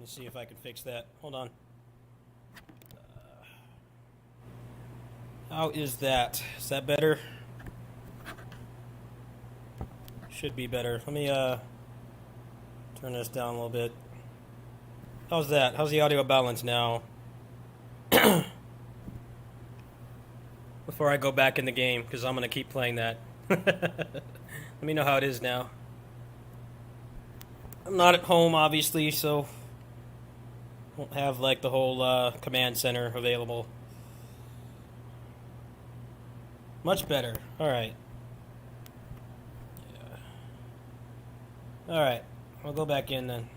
See if I can fix that. Hold on. How is that? Is that better? Should be better. Let me turn this down a little bit. How's that? How's the audio balance now? Before I go back in the game, because I'm going to keep playing that. Let me know how it is now. I'm not at home, obviously, so won't have like the whole command center available. Much better. Alright. Yeah. Alright. I'll go back in then.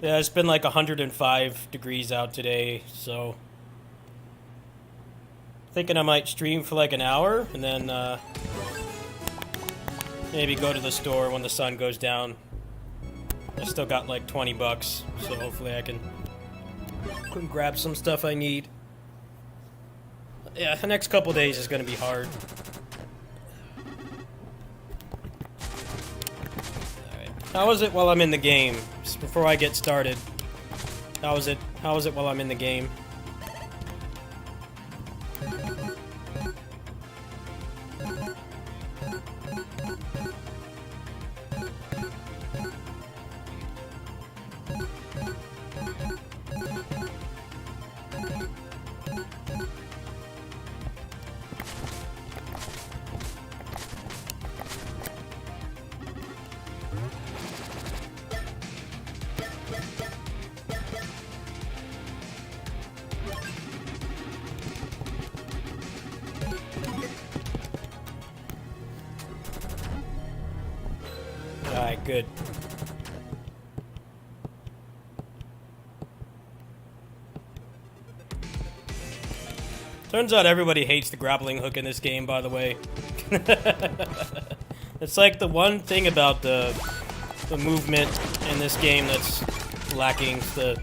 Yeah, it's been like 105 degrees out today, so thinking I might stream for like an hour and then maybe go to the store when the sun goes down. I still got like 20 bucks, so hopefully I can grab some stuff I need. Yeah, the next couple days is going to be hard. Alright. How is it while I'm in the game? Just before I get started. How is it while I'm in the game? Alright, good. Turns out everybody hates the grappling hook in this game, by the way. It's like the one thing about the movement in this game that's lacking. The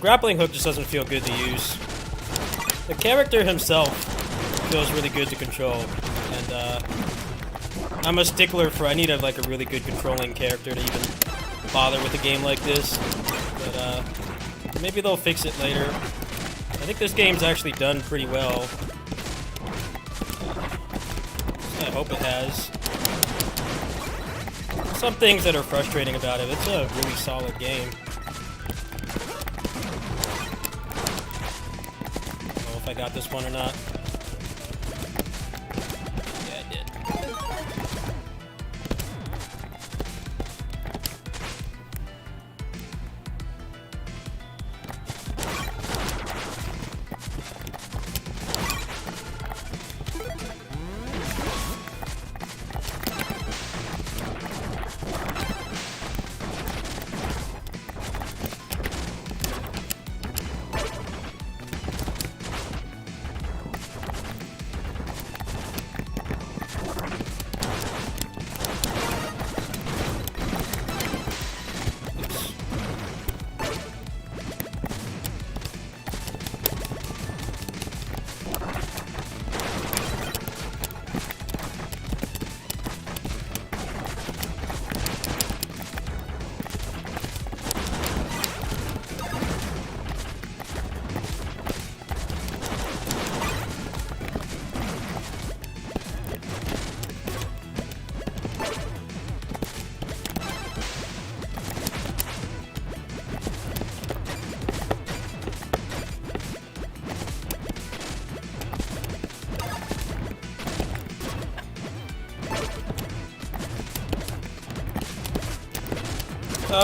grappling hook just doesn't feel good to use. The character himself feels really good to control, and I'm a stickler for I need a really good controlling character to even bother with a game like this. But maybe they'll fix it later. I think this game's actually done pretty well. I hope it has. Some things that are frustrating about it. It's a really solid game. I don't know if I got this one or not. Yeah, I did.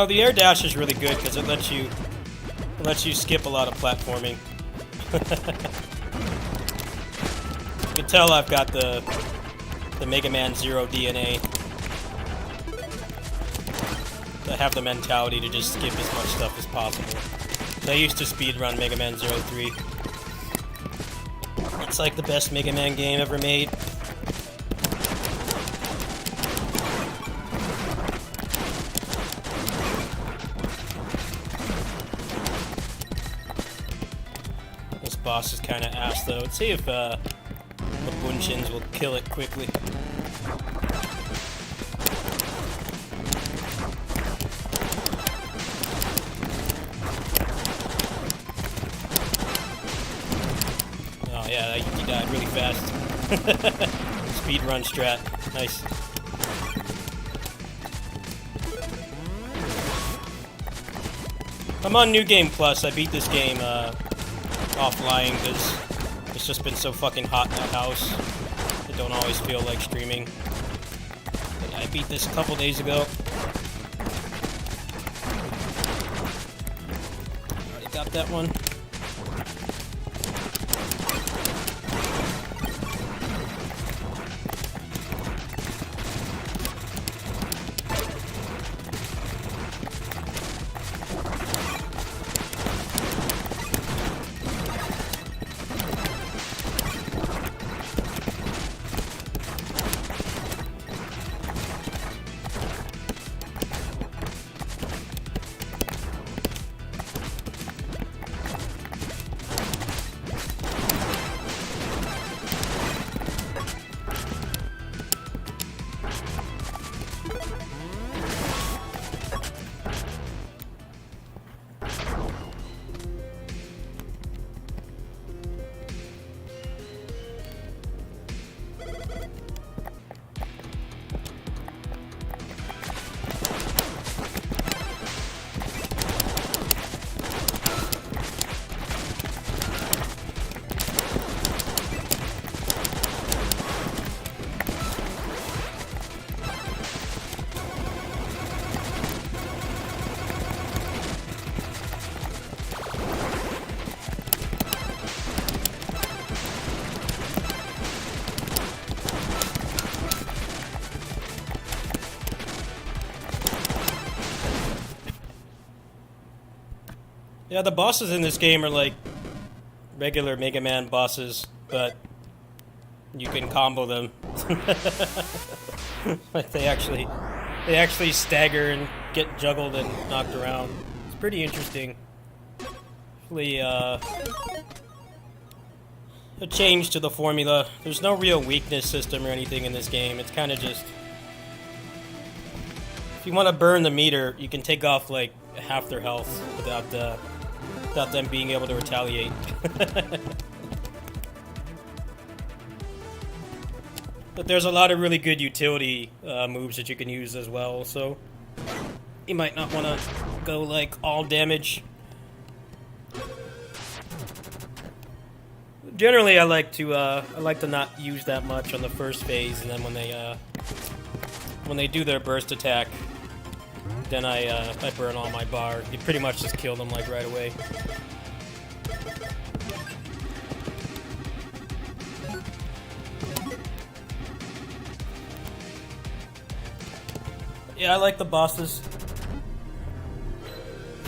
The air dash is really good because it lets you skip a lot of platforming. You can tell I've got the Mega Man Zero DNA. I have the mentality to just skip as much stuff as possible. I used to speedrun Mega Man 03. It's like the best Mega Man game ever made. boss is kind of ass, though. Let's see if the Bunshins will kill it quickly. Oh yeah, he died really fast. Speed run strat. Nice. I'm on New Game Plus. I beat this game offline because it's just been so fucking hot in that house. I don't always feel like streaming. But I beat this a couple days ago. Already got that one. Yeah, the bosses in this game are like regular Mega Man bosses, but you can combo them. Like they actually stagger and get juggled and knocked around. It's pretty interesting. Hopefully, a change to the formula. There's no real weakness system or anything in this game. It's kind of just, if you want to burn the meter, you can take off like half their health without them being able to retaliate. But there's a lot of really good utility moves that you can use as well, so you might not want to go like all damage. Generally, I like to not use that much on the first phase, and then when they do their burst attack, then I burn all my bar. You pretty much just kill them like right away. Yeah, I like the bosses.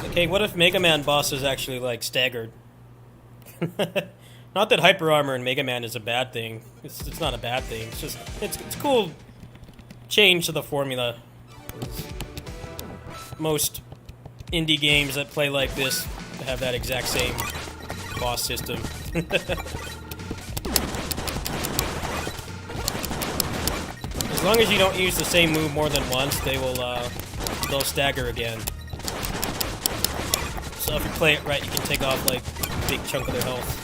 Okay, what if Mega Man bosses actually like staggered? Not that Hyper Armor in Mega Man is a bad thing. It's not a bad thing. It's just it's cool change to the formula. Most indie games that play like this have that exact same boss system. As long as you don't use the same move more than once, they'll stagger again. So if you play it right, you can take off like a big chunk of their health.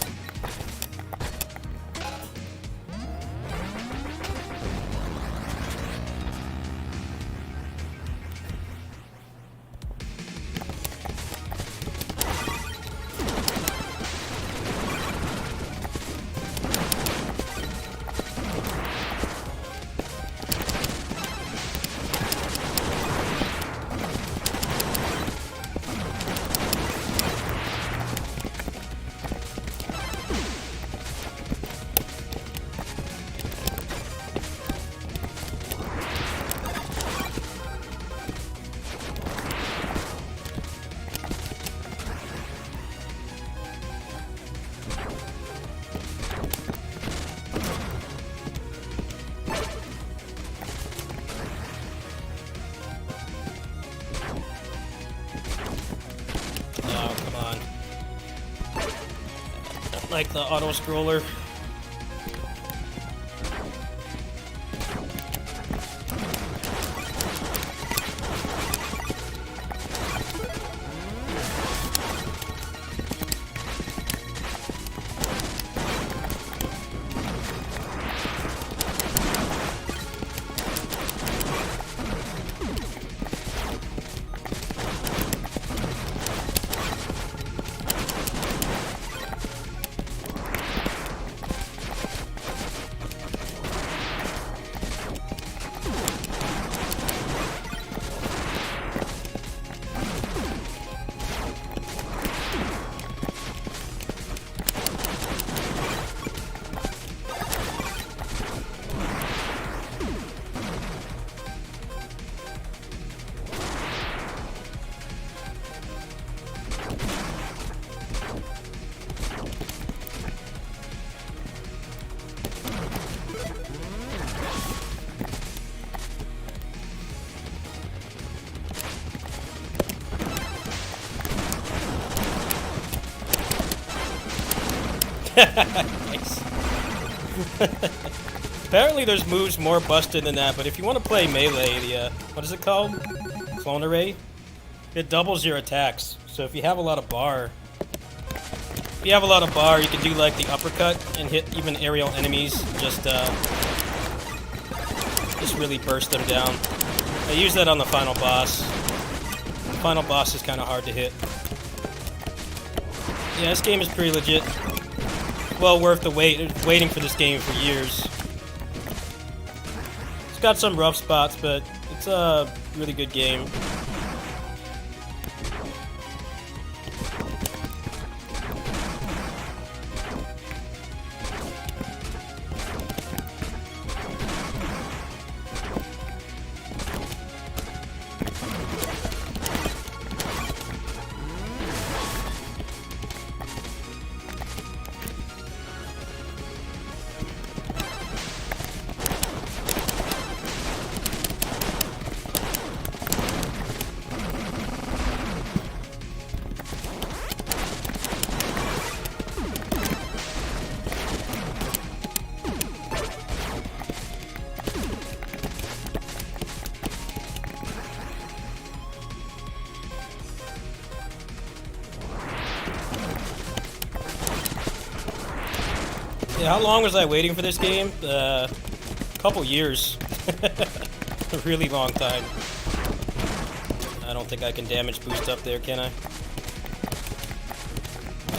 like the auto scroller. Nice. Apparently there's moves more busted than that, but if you want to play melee, the, what is it called? Clone array? It doubles your attacks. So if you have a lot of bar, you can do like the uppercut and hit even aerial enemies, just really burst them down. I use that on the final boss. The final boss is kind of hard to hit. Yeah, this game is pretty legit. Well worth the wait. Waiting for this game for years. It's got some rough spots, but it's a really good game. Yeah, how long was I waiting for this game? A couple years. A really long time. I don't think I can damage boost up there, can I?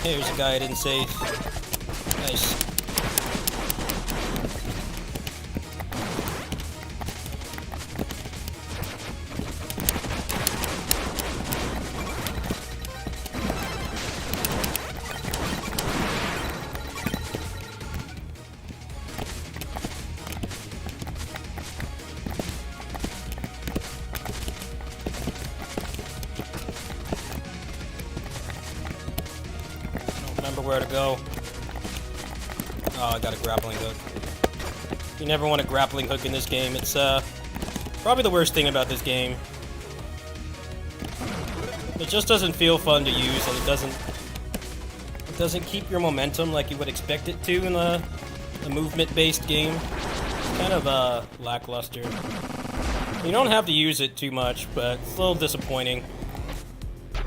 Here's a guy I didn't save. Nice. Remember where to go. Oh, I got a grappling hook. You never want a grappling hook in this game. It's probably the worst thing about this game. It just doesn't feel fun to use, and it doesn't keep your momentum like you would expect it to in a movement-based game. It's kind of lackluster. You don't have to use it too much, but it's a little disappointing.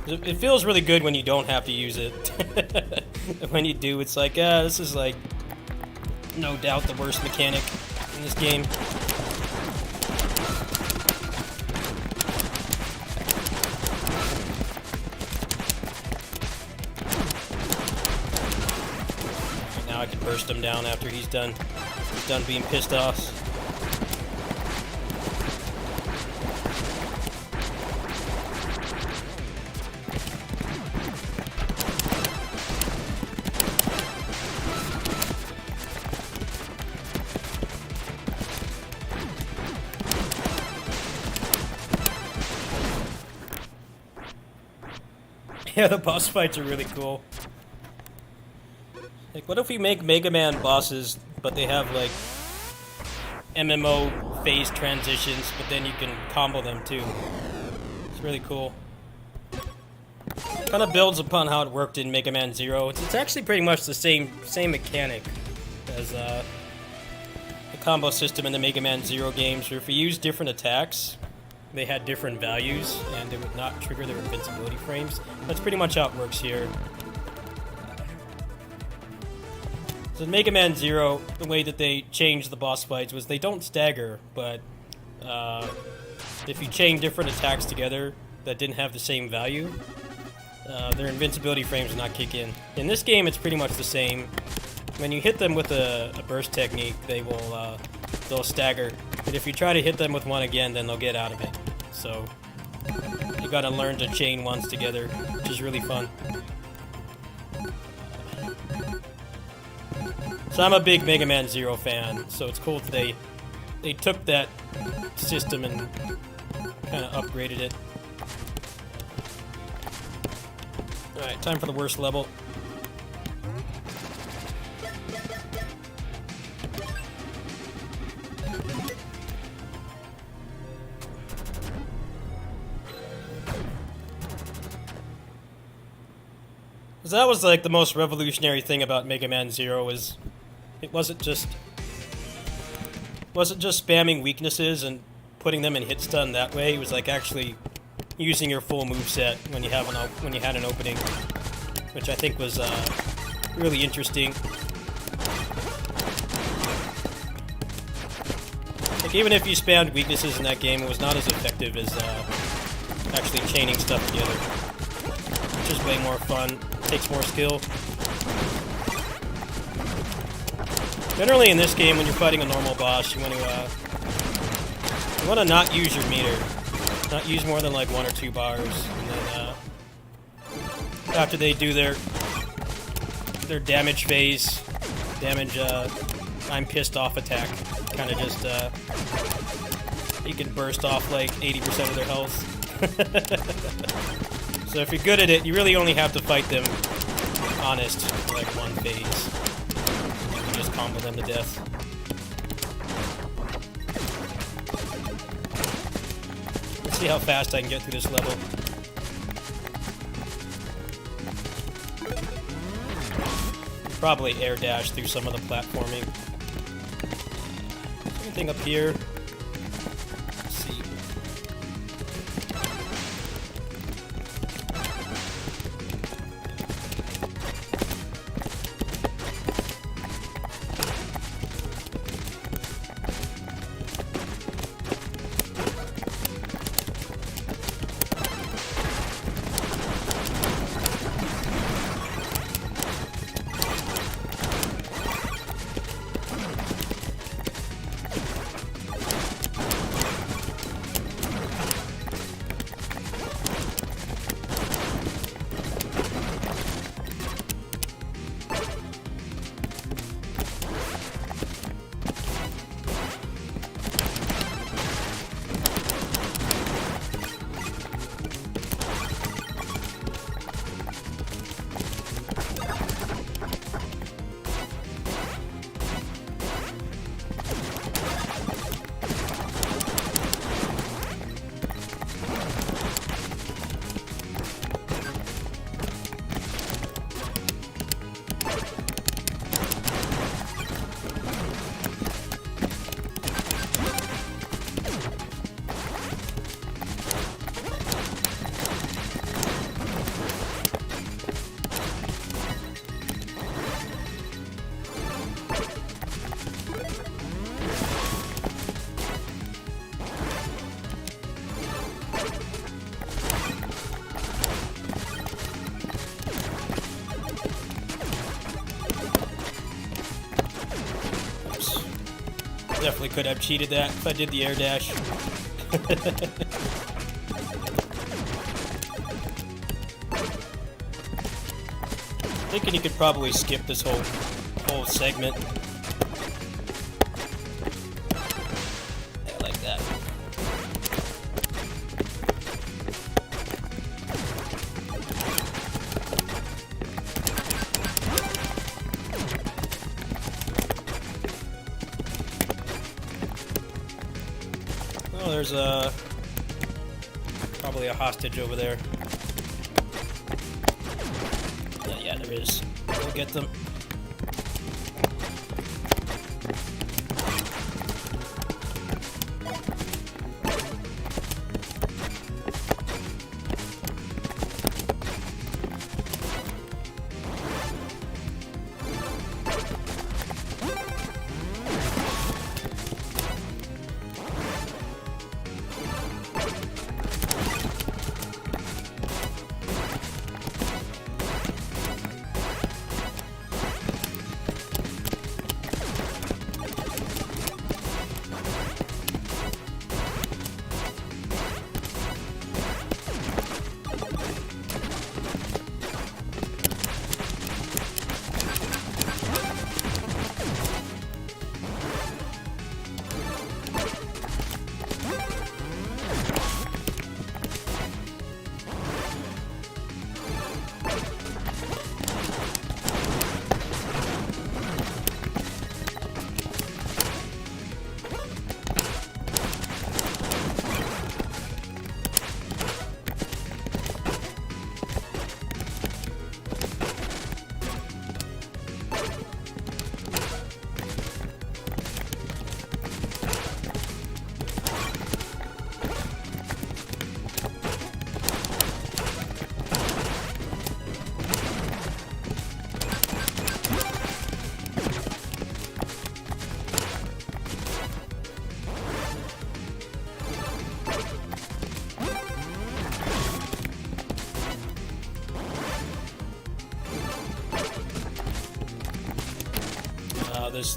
It feels really good when you don't have to use it. When you do, it's like, this is like, no doubt the worst mechanic in this game. Now I can burst him down after he's done being pissed off. Yeah, the boss fights are really cool. Like, what if we make Mega Man bosses, but they have, like, MMO phase transitions, but then you can combo them, too. It's really cool. Kind of builds upon how it worked in Mega Man Zero. It's actually pretty much the same mechanic as the combo system in the Mega Man Zero games, where if you use different attacks, they had different values, and it would not trigger their invincibility frames. That's pretty much how it works here. So in Mega Man Zero, the way that they changed the boss fights was they don't stagger, but if you chain different attacks together that didn't have the same value, their invincibility frames will not kick in. In this game, it's pretty much the same. When you hit them with a burst technique, they'll stagger. But if you try to hit them with one again, then they'll get out of it. So you gotta learn to chain ones together, which is really fun. So I'm a big Mega Man Zero fan, so it's cool that they took that system and kind of upgraded it. Alright, time for the worst level. So that was like the most revolutionary thing about Mega Man Zero, was it wasn't just spamming weaknesses and putting them in hit stun that way. It was like actually using your full moveset when you had an opening, which I think was really interesting. Like, even if you spammed weaknesses in that game, it was not as effective as actually chaining stuff together, which is way more fun. Takes more skill. Generally in this game, when you're fighting a normal boss, you want to not use your meter. Not use more than like 1 or 2 bars, and then after they do their damage phase, I'm pissed off attack, kind of just you can burst off like 80% of their health. So if you're good at it, you really only have to fight them honest for like one phase. You can just combo them to death. Let's see how fast I can get through this level. Probably air dash through some of the platforming. Anything up here? Let's see. Definitely could have cheated that if I did the air dash. Thinking you could probably skip this whole segment. Yeah, like that. Oh, there's probably a hostage over there. Yeah, there is. Go get them.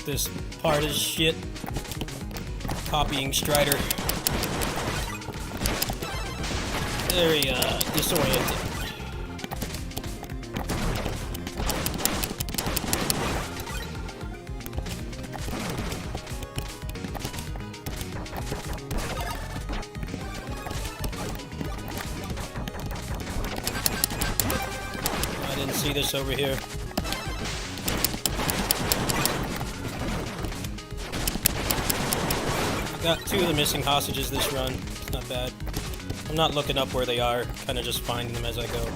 This part is shit. Copying Strider. Very disoriented. I didn't see this over here. Got 2 of the missing hostages this run. It's not bad. I'm not looking up where they are, kind of just finding them as I go.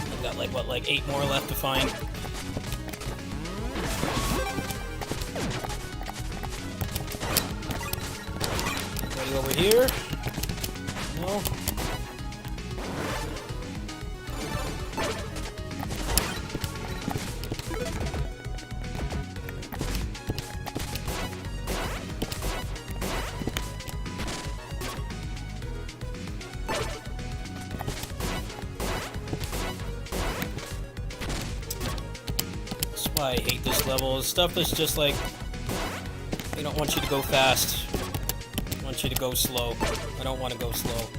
I've got like 8 more left to find. Anybody over here? No? I hate this level. Stuff that's just like, they don't want you to go fast. They want you to go slow. I don't want to go slow.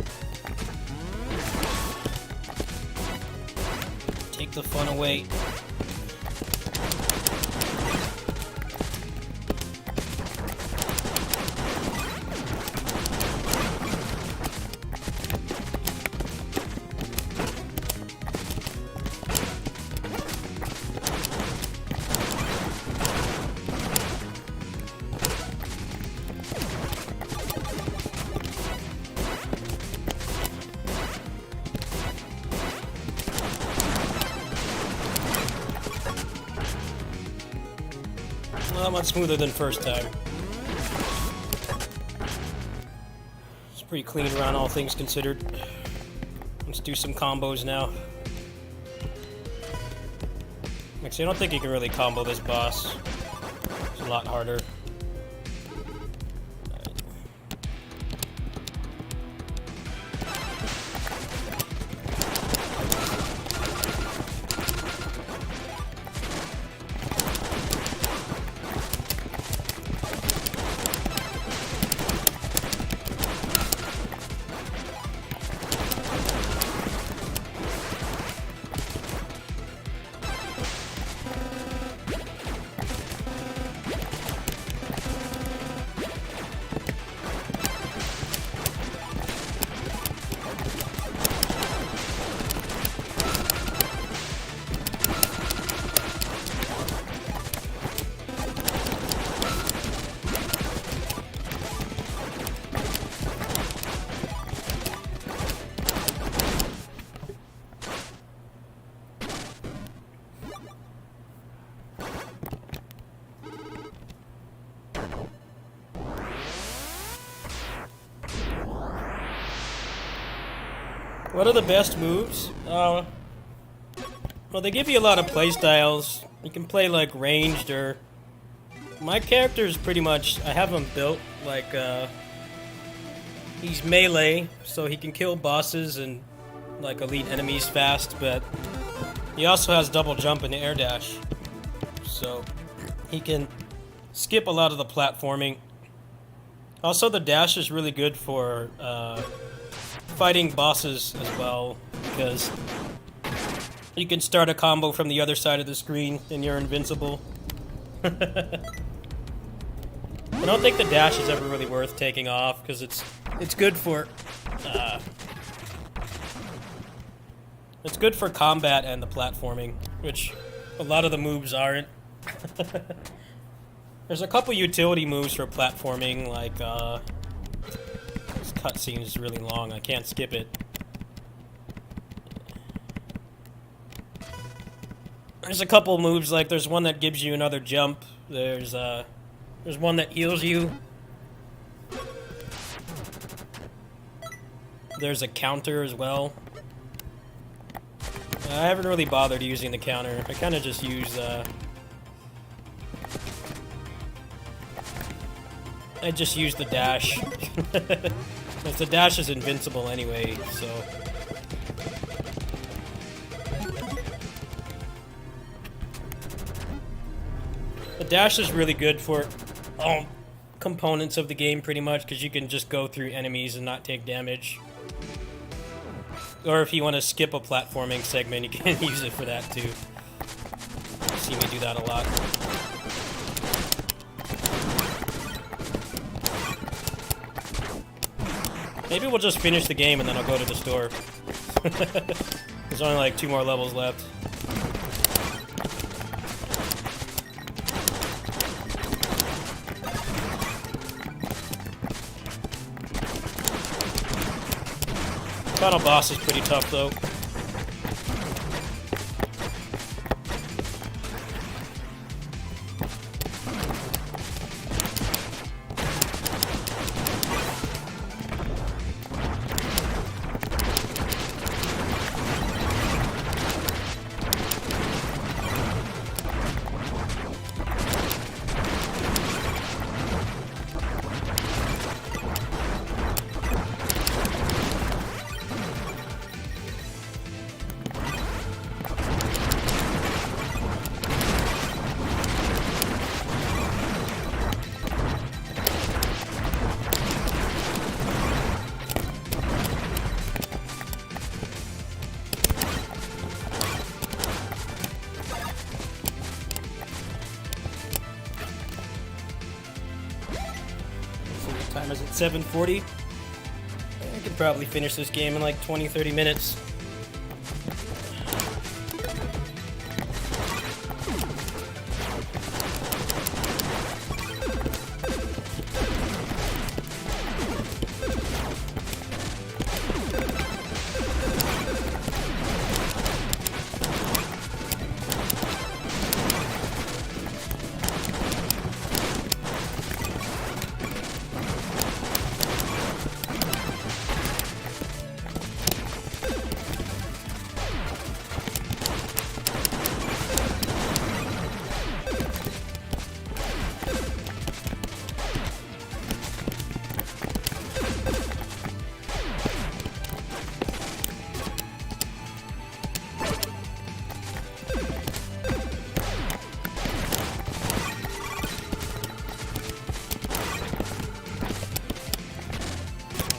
Take the fun away. Well, much smoother than first time. It's pretty clean around, all things considered. Let's do some combos now. Actually, I don't think you can really combo this boss. It's a lot harder. What are the best moves? Well, they give you a lot of playstyles. You can play like ranged or... My character is pretty much... I have him built like... He's melee, so he can kill bosses and like elite enemies fast, but he also has double jump and air dash. So he can skip a lot of the platforming. Also, the dash is really good for fighting bosses as well, because you can start a combo from the other side of the screen and you're invincible. I don't think the dash is ever really worth taking off, because it's good for it's good for combat and the platforming, which a lot of the moves aren't. There's a couple utility moves for platforming, like this cutscene is really long, I can't skip it. There's a couple moves, like there's one that gives you another jump. There's one that heals you. There's a counter as well. I haven't really bothered using the counter. I kind of just use I just use the dash. Because the dash is invincible anyway, so... The dash is really good for all components of the game, pretty much, because you can just go through enemies and not take damage. Or if you want to skip a platforming segment, you can use it for that too. You see me do that a lot. Maybe we'll just finish the game and then I'll go to the store. There's only like 2 more levels left. Final boss is pretty tough though. Time is at 7:40. I could probably finish this game in like 20-30 minutes.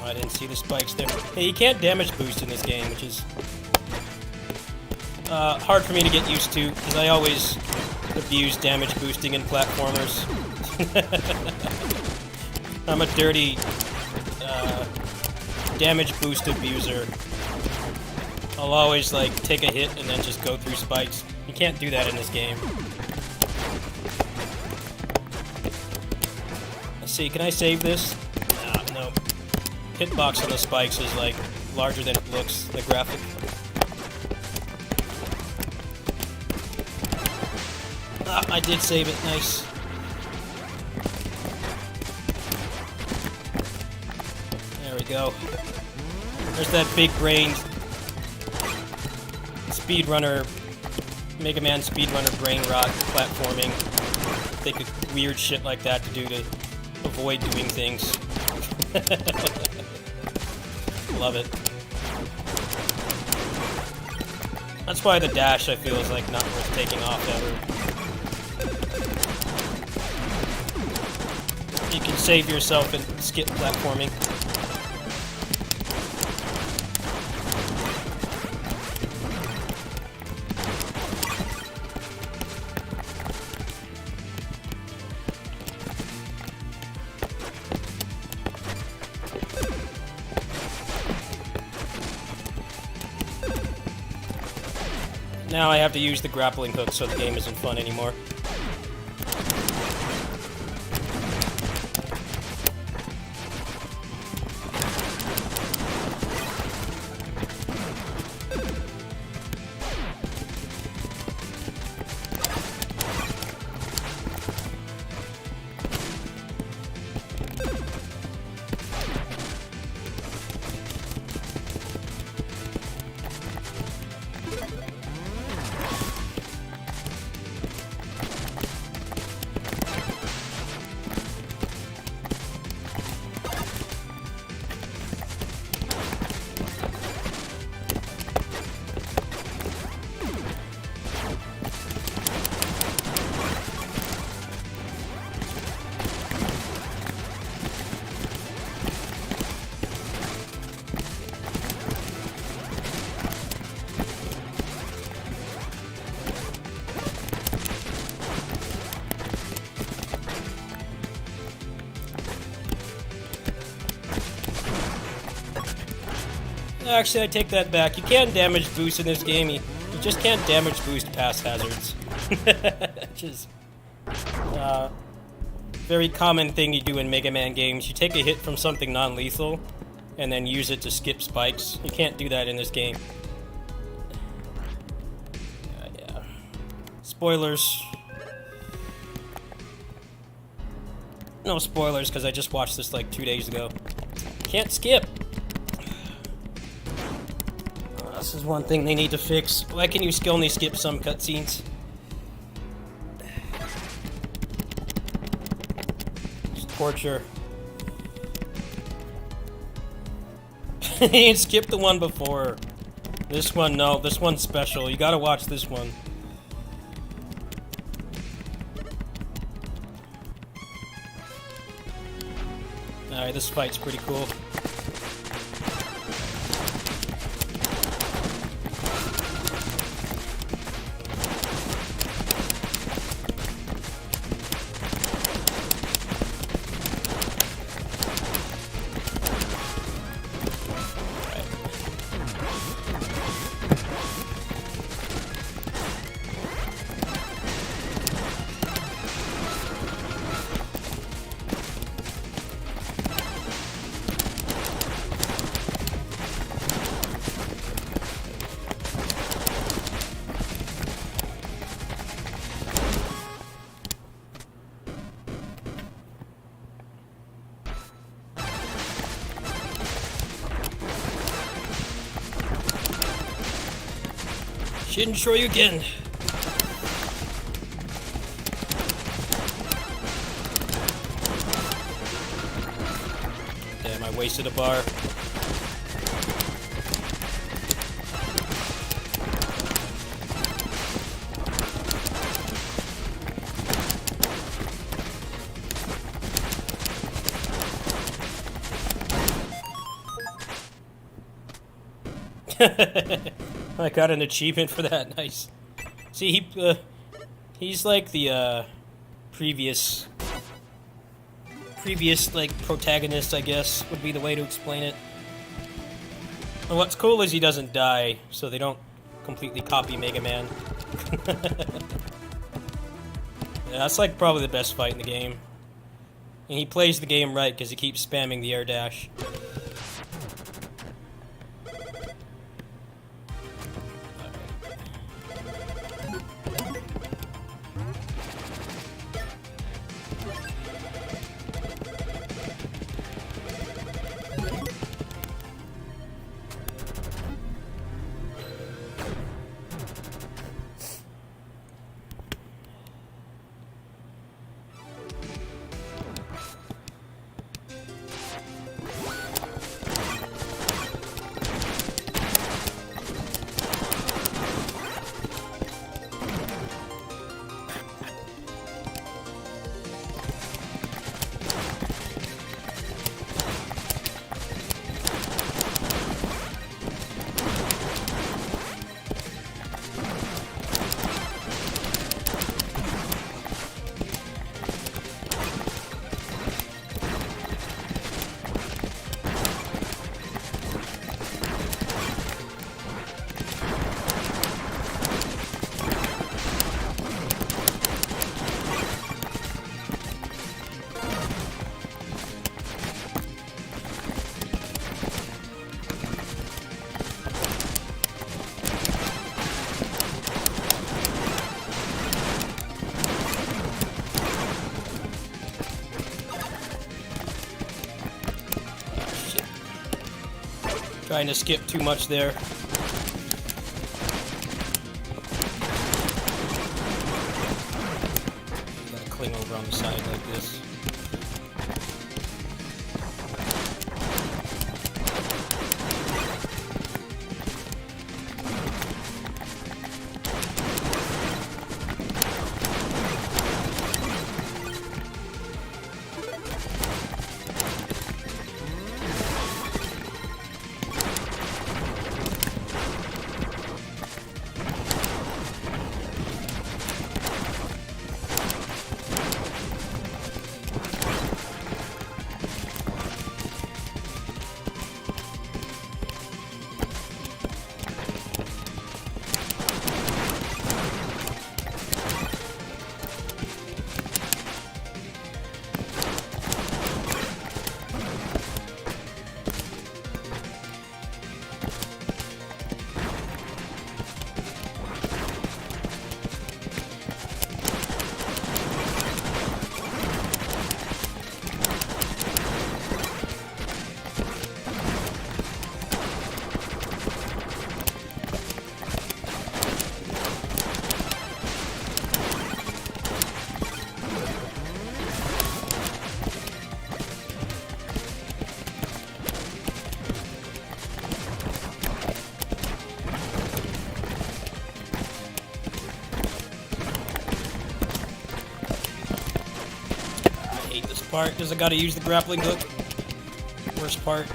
I didn't see the spikes there. Hey, you can't damage boost in this game, which is hard for me to get used to, because I always abuse damage boosting in platformers. I'm a dirty damage boost abuser. I'll always like take a hit and then just go through spikes. You can't do that in this game. Let's see, can I save this? No. Hitbox on the spikes is like larger than it looks, the graphic. I did save it, nice. There we go. There's that big brain speedrunner, Mega Man speedrunner brain rot platforming. Think of weird shit like that to do to avoid doing things. Love it. That's why the dash, I feel, is like not worth taking off ever. You can save yourself and skip platforming. Now I have to use the grappling hook, so the game isn't fun anymore. Actually, I take that back. You can damage boost in this game. You just can't damage boost past hazards. Which is very common thing you do in Mega Man games. You take a hit from something non-lethal and then use it to skip spikes. You can't do that in this game. Yeah. Spoilers. No spoilers, because I just watched this like 2 days ago. Can't skip. This is one thing they need to fix. Why can you only skip some cutscenes? It's torture. You skipped the one before. This one, no. This one's special. You gotta watch this one. Alright, this fight's pretty cool. Shouldn't show you again. Damn, I wasted a bar. I got an achievement for that. Nice. See, he's like the previous like protagonist, I guess would be the way to explain it. And what's cool is he doesn't die, so they don't completely copy Mega Man. Yeah, that's like probably the best fight in the game. And he plays the game right because he keeps spamming the air dash. Trying to skip too much there. Gotta cling over on the side like this. Part because I gotta use the grappling hook. Worst part.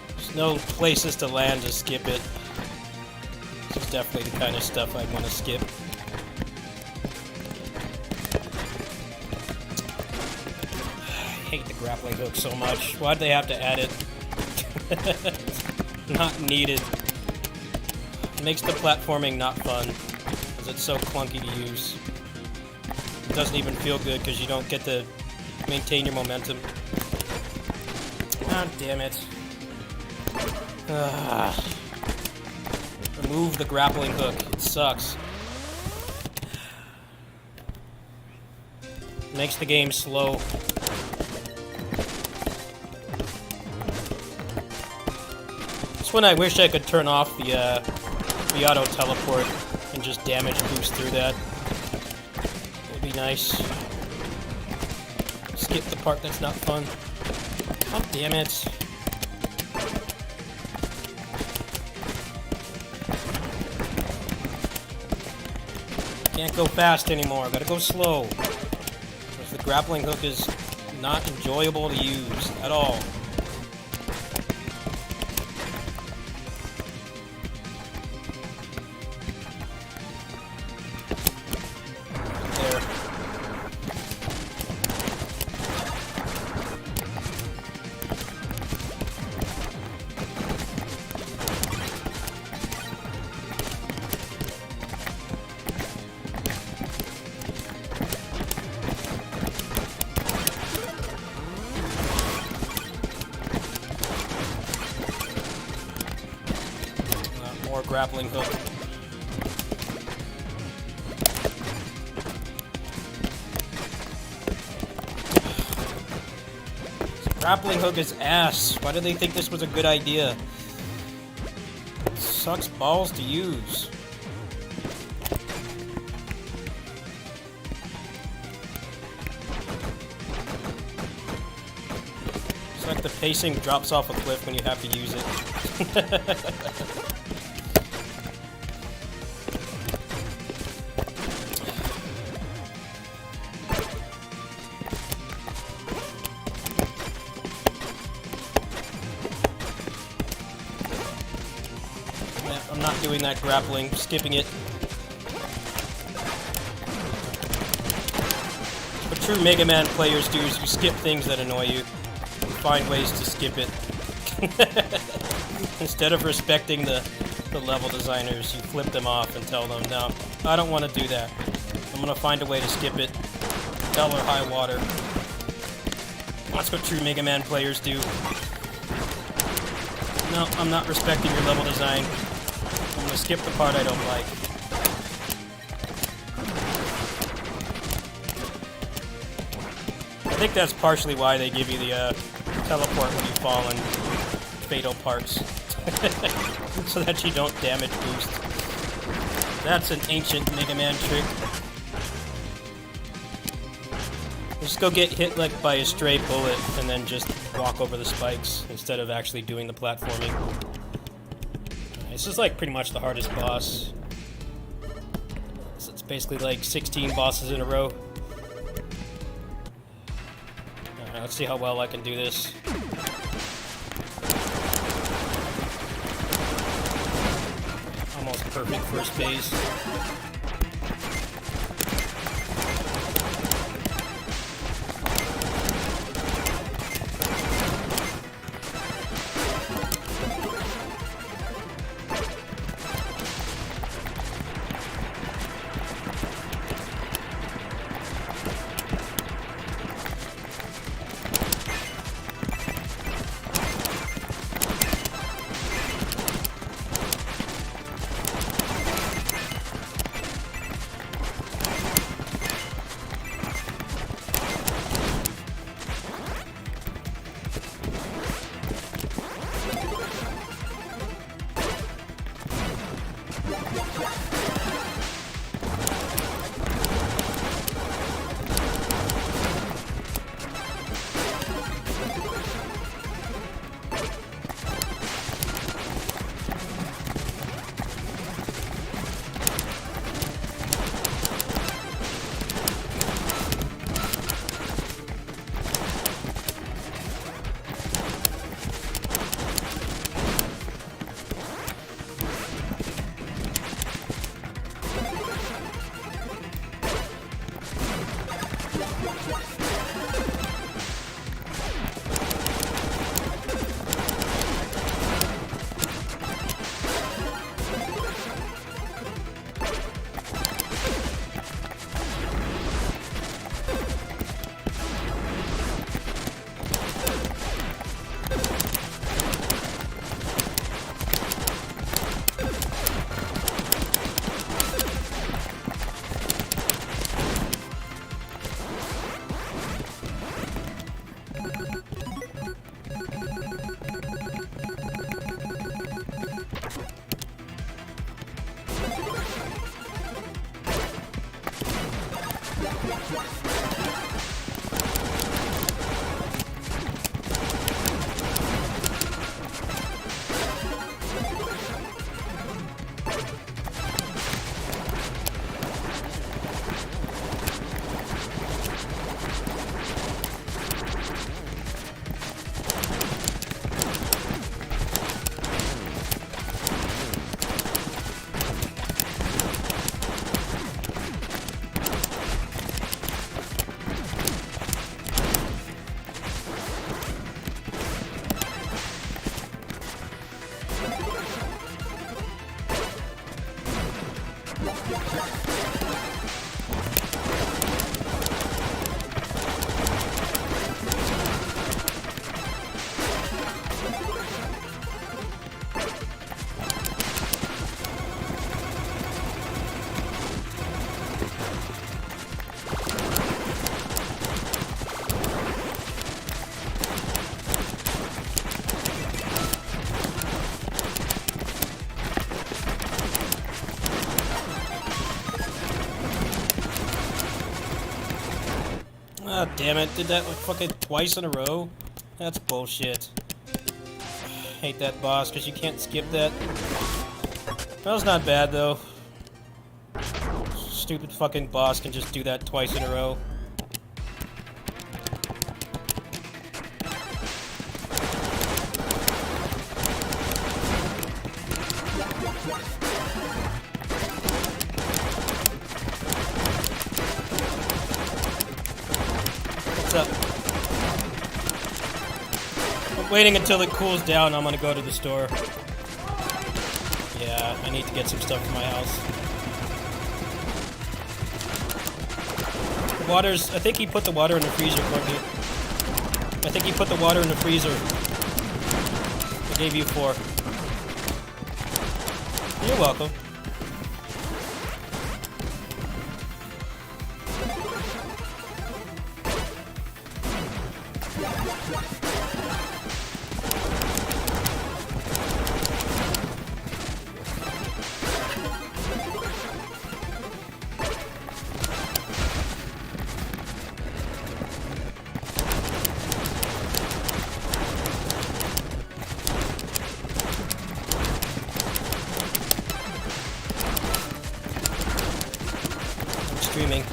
There's no places to land to skip it. This is definitely the kind of stuff I'd want to skip. I hate the grappling hook so much. Why'd they have to add it? Not needed. It makes the platforming not fun because it's so clunky to use. It doesn't even feel good because you don't get to maintain your momentum. God damn it. Remove the grappling hook. It sucks. It makes the game slow. When I wish I could turn off the auto teleport and just damage boost through that. It'd be nice. Skip the part that's not fun. Oh, damn it. Can't go fast anymore. Gotta go slow. Because the grappling hook is not enjoyable to use at all. More grappling hook. This grappling hook is ass. Why did they think this was a good idea? It sucks balls to use. It's like the pacing drops off a cliff when you have to use it. Yeah, I'm not doing that grappling, skipping it. What true Mega Man players do is you skip things that annoy you. Find ways to skip it. Instead of respecting the level designers, you flip them off and tell them, no, I don't want to do that. I'm going to find a way to skip it. Hell or high water. That's what true Mega Man players do. No, I'm not respecting your level design. I'm going to skip the part I don't like. I think that's partially why they give you the teleport when you fall in fatal parts. So that you don't damage boost. That's an ancient Mega Man trick. Just go get hit like by a stray bullet and then just walk over the spikes instead of actually doing the platforming. This is like pretty much the hardest boss. So it's basically like 16 bosses in a row. Alright, let's see how well I can do this. Almost perfect first phase. Ah, damn it. Did that like fucking twice in a row? That's bullshit. Hate that boss because you can't skip that. That was not bad though. Stupid fucking boss can just do that twice in a row. What's up? I'm waiting until it cools down. I'm gonna go to the store. Yeah, I need to get some stuff for my house. The water's... I think he put the water in the freezer for me. I think he put the water in the freezer. I gave you 4. You're welcome. Streaming.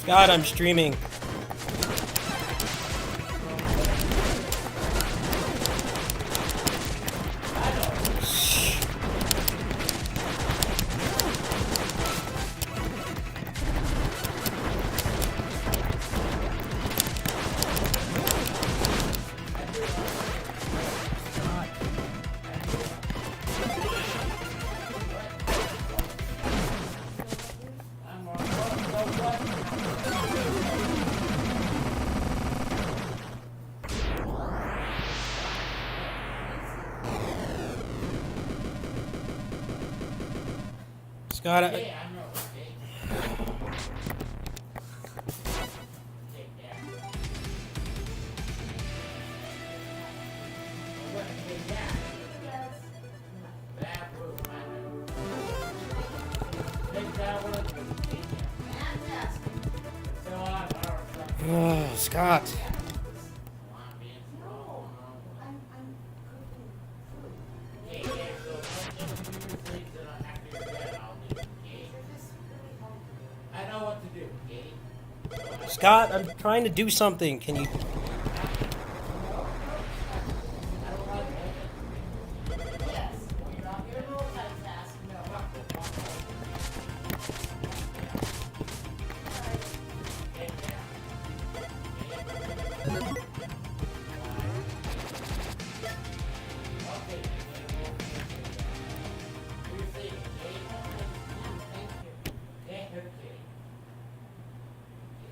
God, I'm streaming. Scott, oh, Scott. Scott, I'm trying to do something. Can you...